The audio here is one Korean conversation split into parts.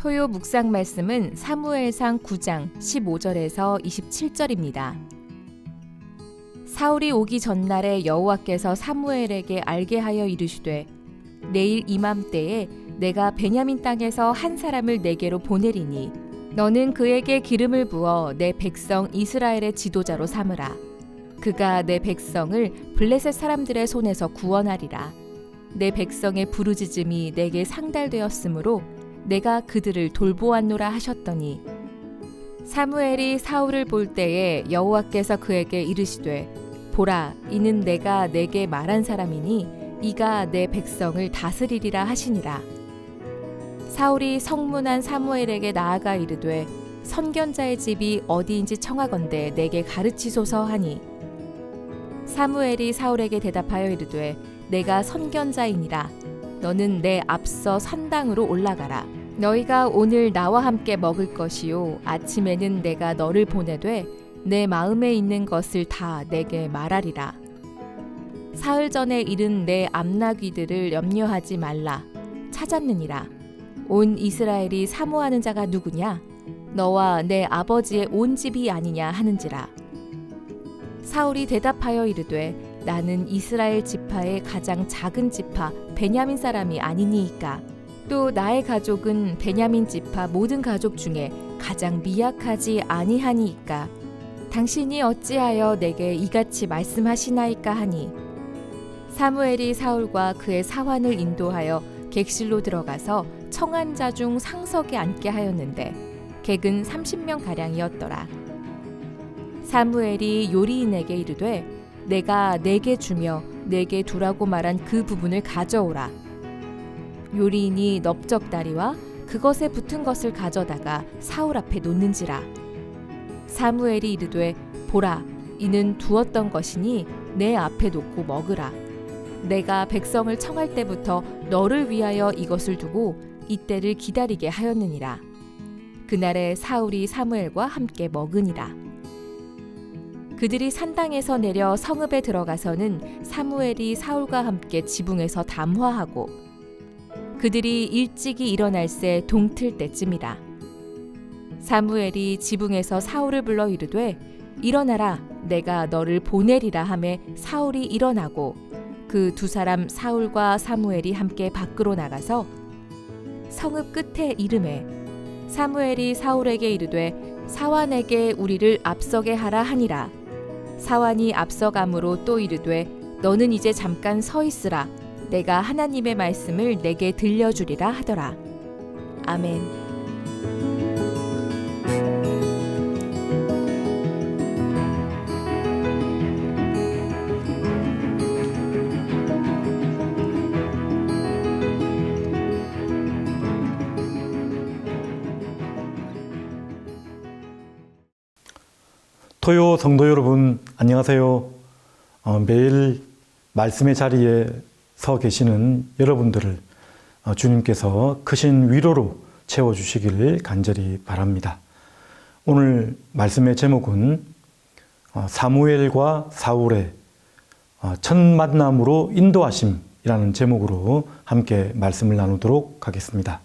토요 묵상 말씀은 사무엘상 9장 15절에서 27절입니다. 사울이 오기 전날에 여호와께서 사무엘에게 알게 하여 이르시되 내일 이맘때에 내가 베냐민 땅에서 한 사람을 내게로 보내리니 너는 그에게 기름을 부어 내 백성 이스라엘의 지도자로 삼으라. 그가 내 백성을 블레셋 사람들의 손에서 구원하리라. 내 백성의 부르짖음이 내게 상달되었으므로 내가 그들을 돌보았노라 하셨더니 사무엘이 사울을 볼 때에 여호와께서 그에게 이르시되 보라, 이는 내가 내게 말한 사람이니 이가 내 백성을 다스리리라 하시니라. 사울이 성문한 사무엘에게 나아가 이르되 선견자의 집이 어디인지 청하건대 내게 가르치소서 하니 사무엘이 사울에게 대답하여 이르되 내가 선견자이니라. 너는 내 앞서 산당으로 올라가라. 너희가 오늘 나와 함께 먹을 것이요 아침에는 내가 너를 보내되 내 마음에 있는 것을 다 내게 말하리라. 사흘 전에 잃은 내 암나귀들을 염려하지 말라. 찾았느니라. 온 이스라엘이 사모하는 자가 누구냐? 너와 내 아버지의 온 집이 아니냐 하는지라. 사울이 대답하여 이르되 나는 이스라엘 지파의 가장 작은 지파 베냐민 사람이 아니니이까. 또 나의 가족은 베냐민 지파 모든 가족 중에 가장 미약하지 아니하니이까. 당신이 어찌하여 내게 이같이 말씀하시나이까 하니 사무엘이 사울과 그의 사환을 인도하여 객실로 들어가서 청한 자 중 상석에 앉게 하였는데 객은 30명 가량이었더라. 사무엘이 요리인에게 이르되 내가 내게 주며 내게 두라고 말한 그 부분을 가져오라. 요리인이 넓적다리와 그것에 붙은 것을 가져다가 사울 앞에 놓는지라. 사무엘이 이르되 보라, 이는 두었던 것이니 내 앞에 놓고 먹으라. 내가 백성을 청할 때부터 너를 위하여 이것을 두고 이때를 기다리게 하였느니라. 그날에 사울이 사무엘과 함께 먹으니라. 그들이 산당에서 내려 성읍에 들어가서는 사무엘이 사울과 함께 지붕에서 담화하고 그들이 일찍이 일어날새 동틀 때쯤이라. 사무엘이 지붕에서 사울을 불러 이르되 일어나라, 내가 너를 보내리라 하매 사울이 일어나고 그 두 사람 사울과 사무엘이 함께 밖으로 나가서 성읍 끝에 이르매 사무엘이 사울에게 이르되 사환에게 우리를 앞서게 하라 하니라. 사환이 앞서감으로 또 이르되 너는 이제 잠깐 서 있으라. 내가 하나님의 말씀을 내게 들려주리라 하더라. 아멘. 토요 성도 여러분, 안녕하세요. 매일 말씀의 자리에 서 계시는 여러분들을 주님께서 크신 위로로 채워주시기를 간절히 바랍니다. 오늘 말씀의 제목은 사무엘과 사울의 첫 만남으로 인도하심이라는 제목으로 함께 말씀을 나누도록 하겠습니다.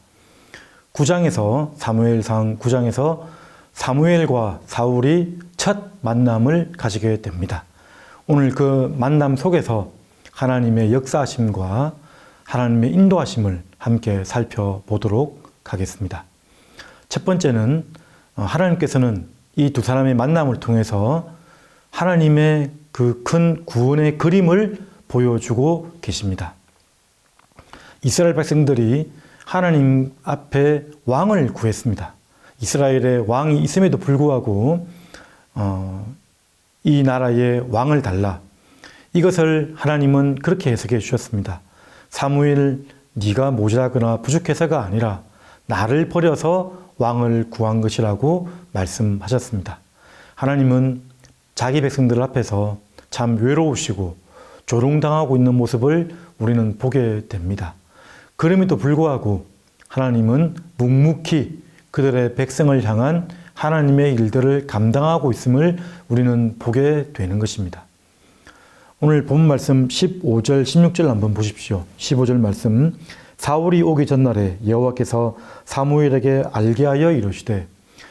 9장에서 사무엘상 9장에서 사무엘과 사울이 첫 만남을 가지게 됩니다. 오늘 그 만남 속에서 하나님의 역사하심과 하나님의 인도하심을 함께 살펴보도록 하겠습니다. 첫 번째는 하나님께서는 이 두 사람의 만남을 통해서 하나님의 그 큰 구원의 그림을 보여주고 계십니다. 이스라엘 백성들이 하나님 앞에 왕을 구했습니다. 이스라엘의 왕이 있음에도 불구하고 이 나라에 왕을 달라. 이것을 하나님은 그렇게 해석해 주셨습니다. 사무엘, 네가 모자라거나 부족해서가 아니라 나를 버려서 왕을 구한 것이라고 말씀하셨습니다. 하나님은 자기 백성들 앞에서 참 외로우시고 조롱당하고 있는 모습을 우리는 보게 됩니다. 그럼에도 불구하고 하나님은 묵묵히 그들의 백성을 향한 하나님의 일들을 감당하고 있음을 우리는 보게 되는 것입니다. 오늘 본 말씀 15절, 16절 한번 보십시오. 15절 말씀. 사울이 오기 전날에 여호와께서 사무엘에게 알게 하여 이르시되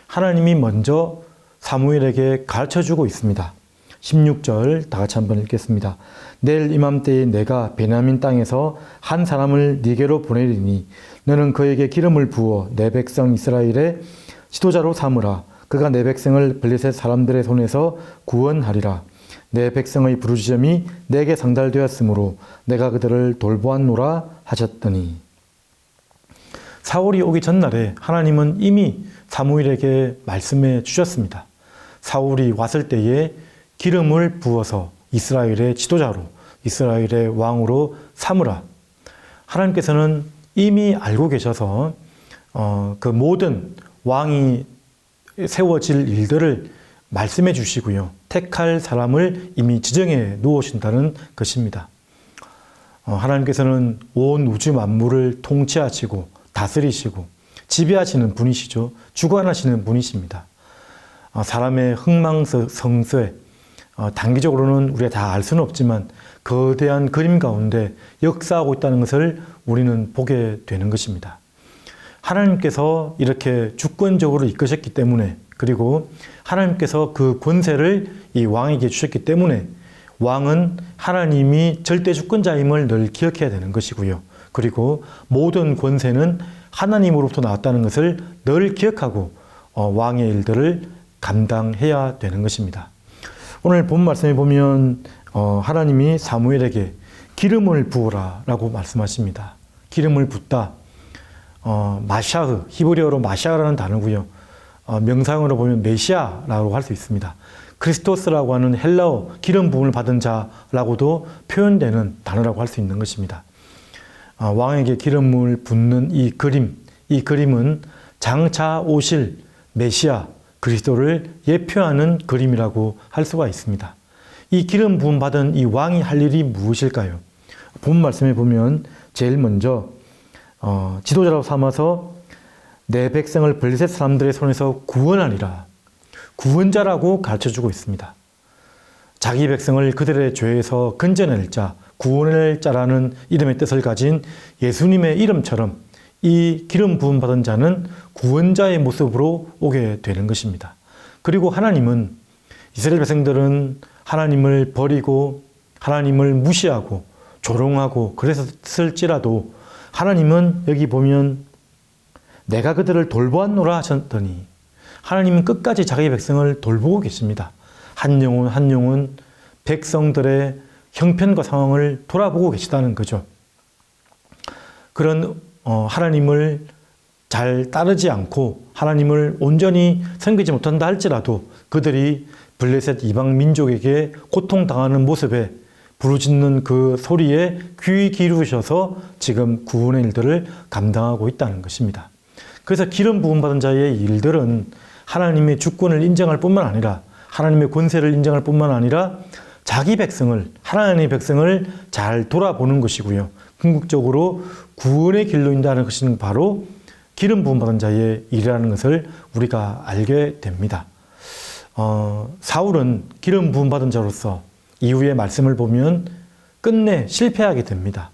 하나님이 먼저 사무엘에게 가르쳐주고 있습니다. 16절 다 같이 한번 읽겠습니다. 내일 이맘때에 내가 베냐민 땅에서 한 사람을 네게로 보내리니 너는 그에게 기름을 부어 내 백성 이스라엘의 지도자로 삼으라. 그가 내 백성을 블레셋 사람들의 손에서 구원하리라. 내 백성의 부르짖음이 내게 상달되었으므로 내가 그들을 돌보았노라 하셨더니. 사울이 오기 전날에 하나님은 이미 사무엘에게 말씀해 주셨습니다. 사울이 왔을 때에 기름을 부어서 이스라엘의 지도자로, 이스라엘의 왕으로 삼으라. 하나님께서는 이미 알고 계셔서 그 모든 왕이 세워질 일들을 말씀해 주시고요. 택할 사람을 이미 지정해 놓으신다는 것입니다. 하나님께서는 온 우주 만물을 통치하시고 다스리시고 지배하시는 분이시죠. 주관하시는 분이십니다. 사람의 흥망성쇠, 단기적으로는 우리가 다 알 수는 없지만 거대한 그림 가운데 역사하고 있다는 것을 우리는 보게 되는 것입니다. 하나님께서 이렇게 주권적으로 이끄셨기 때문에, 그리고 하나님께서 그 권세를 이 왕에게 주셨기 때문에 왕은 하나님이 절대 주권자임을 늘 기억해야 되는 것이고요. 그리고 모든 권세는 하나님으로부터 나왔다는 것을 늘 기억하고 왕의 일들을 감당해야 되는 것입니다. 오늘 본 말씀에 보면 하나님이 사무엘에게 기름을 부으라 라고 말씀하십니다. 기름을 붓다. 마샤흐, 히브리어로 마샤라는 단어고요. 명사형으로 보면 메시아라고 할 수 있습니다. 크리스토스라고 하는 헬라어 기름 부음을 받은 자라고도 표현되는 단어라고 할 수 있는 것입니다. 왕에게 기름을 붓는 이 그림은 장차 오실 메시아 그리스도를 예표하는 그림이라고 할 수가 있습니다. 이 기름 부음 받은 이 왕이 할 일이 무엇일까요? 본 말씀에 보면 제일 먼저 지도자로 삼아서 내 백성을 블레셋 사람들의 손에서 구원하리라. 구원자라고 가르쳐주고 있습니다. 자기 백성을 그들의 죄에서 건져낼 자, 구원할 자라는 이름의 뜻을 가진 예수님의 이름처럼 이 기름 부음 받은 자는 구원자의 모습으로 오게 되는 것입니다. 그리고 하나님은 이스라엘 백성들은 하나님을 버리고 하나님을 무시하고 조롱하고 그랬을지라도 하나님은 여기 보면 내가 그들을 돌보았노라 하셨더니 하나님은 끝까지 자기 백성을 돌보고 계십니다. 한 영혼 한 영혼 백성들의 형편과 상황을 돌아보고 계시다는 거죠. 그런 하나님을 잘 따르지 않고 하나님을 온전히 섬기지 못한다 할지라도 그들이 블레셋 이방 민족에게 고통당하는 모습에 부르짖는 그 소리에 귀 기울이셔서 지금 구원의 일들을 감당하고 있다는 것입니다. 그래서 기름 부음 받은 자의 일들은 하나님의 주권을 인정할 뿐만 아니라 하나님의 권세를 인정할 뿐만 아니라 자기 백성을, 하나님의 백성을 잘 돌아보는 것이고요. 궁극적으로 구원의 길로 인도하는 것은 바로 기름 부음 받은 자의 일이라는 것을 우리가 알게 됩니다. 사울은 기름 부음 받은 자로서 이후의 말씀을 보면 끝내 실패하게 됩니다.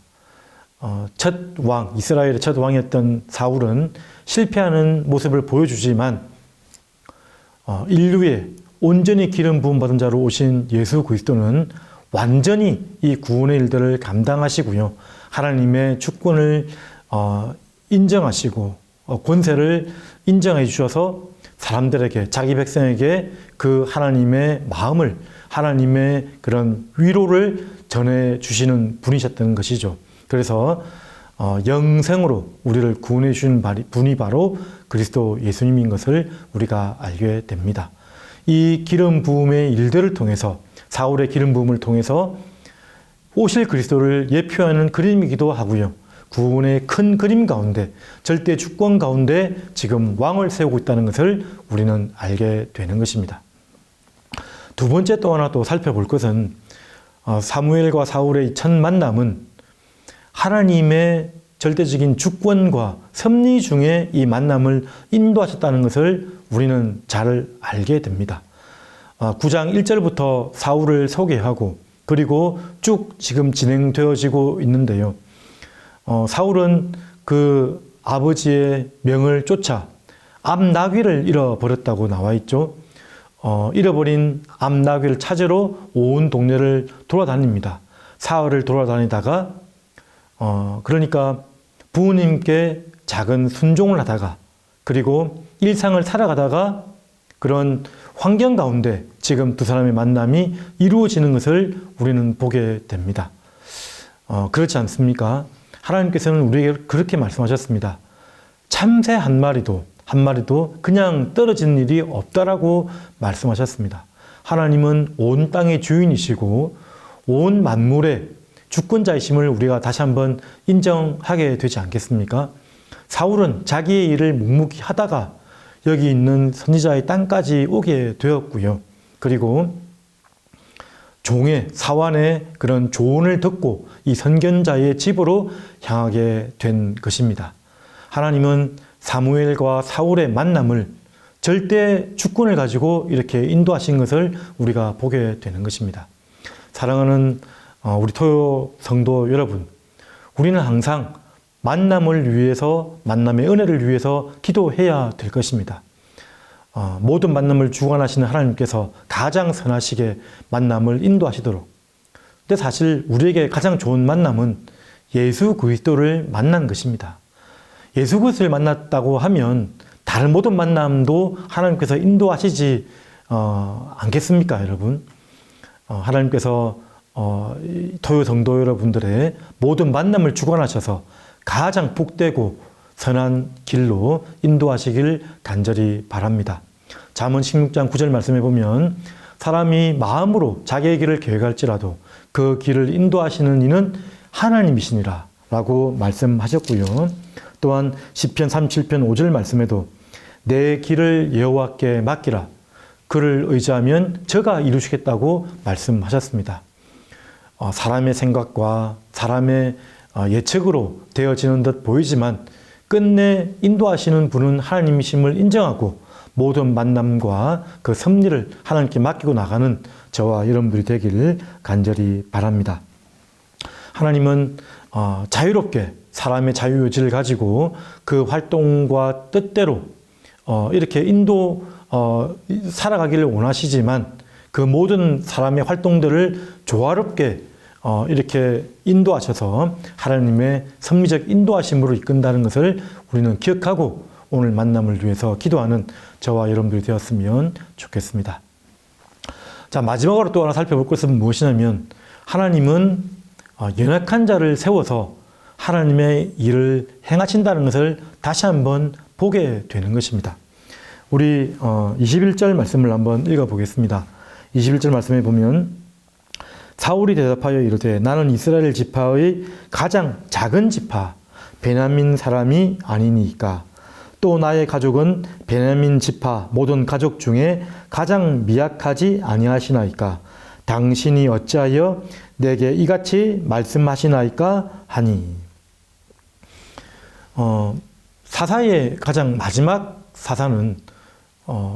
첫 왕, 이스라엘의 첫 왕이었던 사울은 실패하는 모습을 보여주지만 인류의 온전히 기름 부음 받은 자로 오신 예수 그리스도는 완전히 이 구원의 일들을 감당하시고요. 하나님의 주권을 인정하시고 권세를 인정해 주셔서 사람들에게, 자기 백성에게 그 하나님의 마음을, 하나님의 그런 위로를 전해 주시는 분이셨던 것이죠. 그래서 영생으로 우리를 구원해 주신 분이 바로 그리스도 예수님인 것을 우리가 알게 됩니다. 이 기름 부음의 일들을 통해서, 사울의 기름 부음을 통해서 오실 그리스도를 예표하는 그림이기도 하고요. 구원의 큰 그림 가운데, 절대 주권 가운데 지금 왕을 세우고 있다는 것을 우리는 알게 되는 것입니다. 두 번째 또 하나 또 살펴볼 것은 사무엘과 사울의 첫 만남은 하나님의 절대적인 주권과 섭리 중에 이 만남을 인도하셨다는 것을 우리는 잘 알게 됩니다. 9장 1절부터 사울을 소개하고 그리고 쭉 지금 진행되어지고 있는데요. 사울은 그 아버지의 명을 쫓아 암나귀를 잃어버렸다고 나와 있죠. 잃어버린 암나귀를 찾으러 온 동네를 돌아다닙니다. 사흘을 돌아다니다가 그러니까 부모님께 작은 순종을 하다가 그리고 일상을 살아가다가 그런 환경 가운데 지금 두 사람의 만남이 이루어지는 것을 우리는 보게 됩니다. 그렇지 않습니까? 하나님께서는 우리에게 그렇게 말씀하셨습니다. 참새 한 마리도 그냥 떨어지는 일이 없다라고 말씀하셨습니다. 하나님은 온 땅의 주인이시고 온 만물의 주권자이심을 우리가 다시 한번 인정하게 되지 않겠습니까? 사울은 자기의 일을 묵묵히 하다가 여기 있는 선지자의 땅까지 오게 되었고요. 그리고 종의 사환의 그런 조언을 듣고 이 선견자의 집으로 향하게 된 것입니다. 하나님은 사무엘과 사울의 만남을 절대 주권을 가지고 이렇게 인도하신 것을 우리가 보게 되는 것입니다. 사랑하는 우리 토요 성도 여러분, 우리는 항상 만남을 위해서, 만남의 은혜를 위해서 기도해야 될 것입니다. 모든 만남을 주관하시는 하나님께서 가장 선하시게 만남을 인도하시도록. 근데 사실 우리에게 가장 좋은 만남은 예수 그리스도를 만난 것입니다. 예수 그리스도를 만났다고 하면 다른 모든 만남도 하나님께서 인도하시지 않겠습니까, 여러분? 하나님께서 토요 성도 여러분들의 모든 만남을 주관하셔서 가장 복되고 선한 길로 인도하시길 간절히 바랍니다. 잠언 16장 9절 말씀해 보면 사람이 마음으로 자기의 길을 계획할지라도 그 길을 인도하시는 이는 하나님이시니라 라고 말씀하셨고요. 또한 시편 37편 5절 말씀에도 내 길을 여호와께 맡기라 그를 의지하면 저가 이루시겠다고 말씀하셨습니다. 사람의 생각과 사람의 예측으로 되어지는 듯 보이지만 끝내 인도하시는 분은 하나님이심을 인정하고 모든 만남과 그 섭리를 하나님께 맡기고 나가는 저와 여러분들이 되기를 간절히 바랍니다. 하나님은 자유롭게 사람의 자유의지를 가지고 그 활동과 뜻대로 이렇게 살아가기를 원하시지만 그 모든 사람의 활동들을 조화롭게 이렇게 인도하셔서 하나님의 섭리적 인도하심으로 이끈다는 것을 우리는 기억하고 오늘 만남을 위해서 기도하는 저와 여러분들이 되었으면 좋겠습니다. 자, 마지막으로 또 하나 살펴볼 것은 무엇이냐면 하나님은 연약한 자를 세워서 하나님의 일을 행하신다는 것을 다시 한번 보게 되는 것입니다. 우리 21절 말씀을 한번 읽어보겠습니다. 21절 말씀에 보면 사울이 대답하여 이르되 나는 이스라엘 지파의 가장 작은 지파 베냐민 사람이 아니니까 또 나의 가족은 베냐민 지파 모든 가족 중에 가장 미약하지 아니하시나이까 당신이 어찌하여 내게 이같이 말씀하시나이까 하니. 사사의 가장 마지막 사사는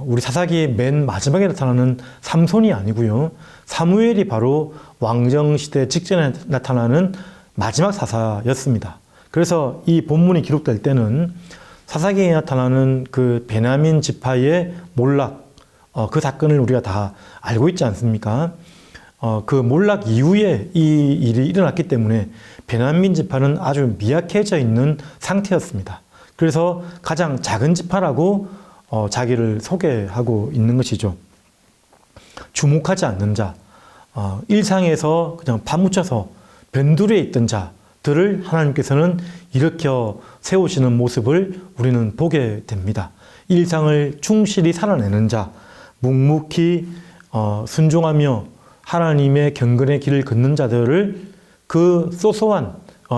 우리 사사기의 맨 마지막에 나타나는 삼손이 아니고요. 사무엘이 바로 왕정시대 직전에 나타나는 마지막 사사였습니다. 그래서 이 본문이 기록될 때는 사사기에 나타나는 그 베냐민 지파의 몰락, 그 사건을 우리가 다 알고 있지 않습니까? 그 몰락 이후에 이 일이 일어났기 때문에 베냐민 지파는 아주 미약해져 있는 상태였습니다. 그래서 가장 작은 지파라고 자기를 소개하고 있는 것이죠. 주목하지 않는 자, 일상에서 그냥 파묻혀서 변두리에 있던 자들을 하나님께서는 일으켜 세우시는 모습을 우리는 보게 됩니다. 일상을 충실히 살아내는 자, 묵묵히 순종하며 하나님의 경건의 길을 걷는 자들을 그 소소한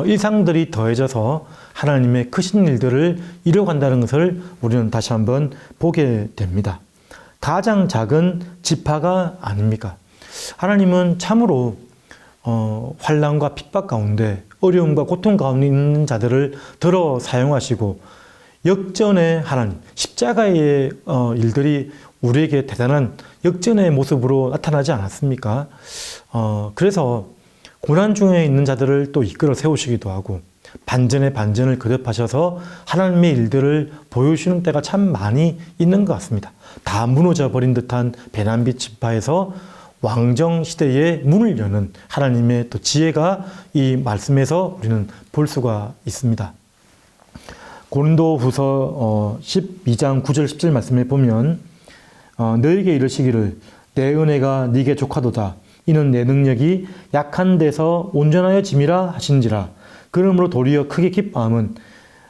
일상들이 더해져서 하나님의 크신 일들을 이뤄간다는 것을 우리는 다시 한번 보게 됩니다. 가장 작은 지파가 아닙니까? 하나님은 참으로 환난과 핍박 가운데 어려움과 고통 가운데 있는 자들을 들어 사용하시고 역전의 하나님, 십자가의 일들이 우리에게 대단한 역전의 모습으로 나타나지 않았습니까? 그래서 고난 중에 있는 자들을 또 이끌어 세우시기도 하고 반전에 반전을 거듭하셔서 하나님의 일들을 보여주시는 때가 참 많이 있는 것 같습니다. 다 무너져 버린 듯한 베냐민 지파에서 왕정 시대의 문을 여는 하나님의 또 지혜가 이 말씀에서 우리는 볼 수가 있습니다. 고린도후서 12장 9절 10절 말씀에 보면 너에게 이르시기를 내 은혜가 네게 족하도다. 이는 내 능력이 약한 데서 온전하여 짐이라 하신지라. 그러므로 도리어 크게 기뻐함은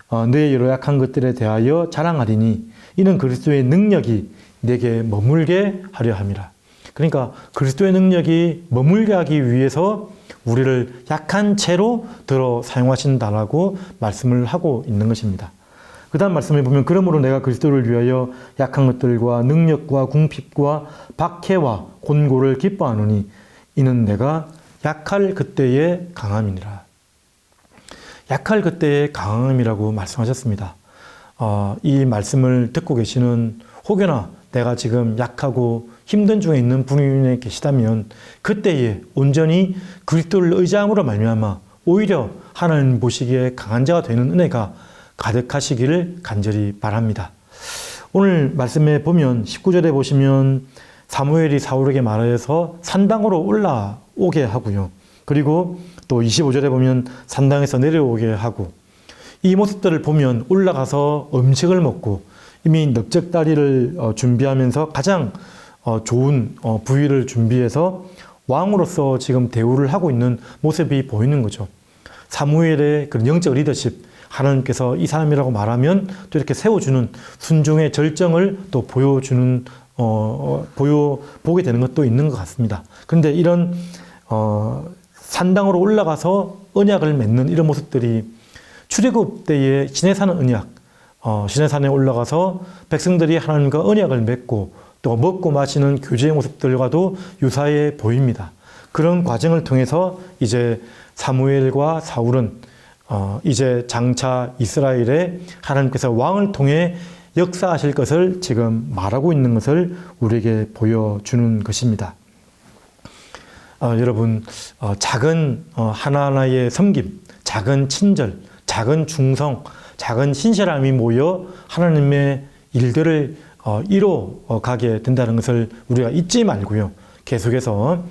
너의 여러 약한 것들에 대하여 자랑하리니 이는 그리스도의 능력이 내게 머물게 하려 함이라. 그러니까 그리스도의 능력이 머물게 하기 위해서 우리를 약한 채로 들어 사용하신다라고 말씀을 하고 있는 것입니다. 그 다음 말씀에 보면 그러므로 내가 그리스도를 위하여 약한 것들과 능력과 궁핍과 박해와 곤고를 기뻐하노니 이는 내가 약할 그때의 강함이니라. 약할 그때의 강함이라고 말씀하셨습니다. 이 말씀을 듣고 계시는 혹여나 내가 지금 약하고 힘든 중에 있는 분이 계시다면 그때에 온전히 그리스도를 의지함으로 말미암아 오히려 하나님 보시기에 강한 자가 되는 은혜가 가득하시기를 간절히 바랍니다. 오늘 말씀에 보면 19절에 보시면 사무엘이 사울에게 말하여서 산당으로 올라오게 하고요. 그리고 또 25절에 보면 산당에서 내려오게 하고 이 모습들을 보면 올라가서 음식을 먹고 이미 넓적다리를 준비하면서 가장 좋은 부위를 준비해서 왕으로서 지금 대우를 하고 있는 모습이 보이는 거죠. 사무엘의 그런 영적 리더십, 하나님께서 이 사람이라고 말하면 또 이렇게 세워주는 순종의 절정을 또 보여주는 보게 되는 것도 있는 것 같습니다. 그런데 이런 산당으로 올라가서 언약을 맺는 이런 모습들이 출애굽 때의 시내산 언약, 시내산에 올라가서 백성들이 하나님과 언약을 맺고 또 먹고 마시는 교제의 모습들과도 유사해 보입니다. 그런 과정을 통해서 이제 사무엘과 사울은 이제 장차 이스라엘에 하나님께서 왕을 통해 역사하실 것을 지금 말하고 있는 것을 우리에게 보여주는 것입니다. 여러분, 작은 하나하나의 섬김, 작은 친절, 작은 충성, 작은 신실함이 모여 하나님의 일들을 이뤄가게 된다는 것을 우리가 잊지 말고요. 계속해서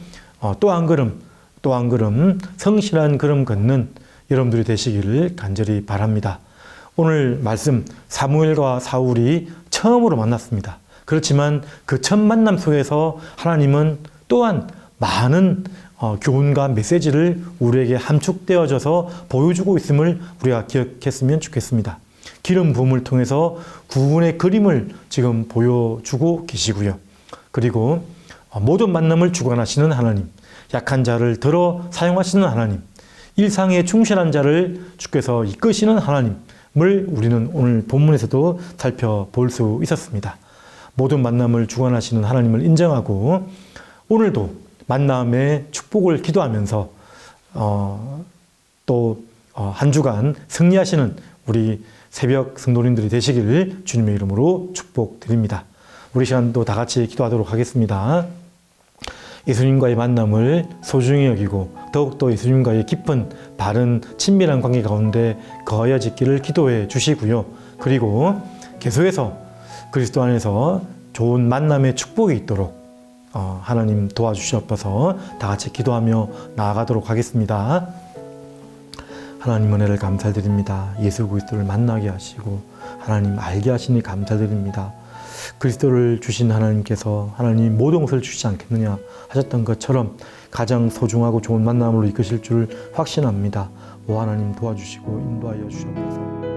또 한 걸음 성실한 걸음 걷는 여러분들이 되시기를 간절히 바랍니다. 오늘 말씀 사무엘과 사울이 처음으로 만났습니다. 그렇지만 그 첫 만남 속에서 하나님은 또한 많은 교훈과 메시지를 우리에게 함축되어져서 보여주고 있음을 우리가 기억했으면 좋겠습니다. 기름 부음을 통해서 구원의 그림을 지금 보여주고 계시고요. 그리고 모든 만남을 주관하시는 하나님, 약한 자를 들어 사용하시는 하나님, 일상에 충실한 자를 주께서 이끄시는 하나님을 우리는 오늘 본문에서도 살펴볼 수 있었습니다. 모든 만남을 주관하시는 하나님을 인정하고 오늘도 만남의 축복을 기도하면서 또 한 주간 승리하시는 우리 새벽 성도님들이 되시기를 주님의 이름으로 축복드립니다. 우리 시간도 다 같이 기도하도록 하겠습니다. 예수님과의 만남을 소중히 여기고 더욱더 예수님과의 깊은 바른 친밀한 관계 가운데 거하여지기를 기도해 주시고요. 그리고 계속해서 그리스도 안에서 좋은 만남의 축복이 있도록 하나님 도와주시옵소서. 다 같이 기도하며 나아가도록 하겠습니다. 하나님 은혜를 감사드립니다. 예수 그리스도를 만나게 하시고 하나님 알게 하시니 감사드립니다. 그리스도를 주신 하나님께서 하나님 모든 것을 주시지 않겠느냐 하셨던 것처럼 가장 소중하고 좋은 만남으로 이끄실 줄 확신합니다. 오 하나님 도와주시고 인도하여 주시옵소서.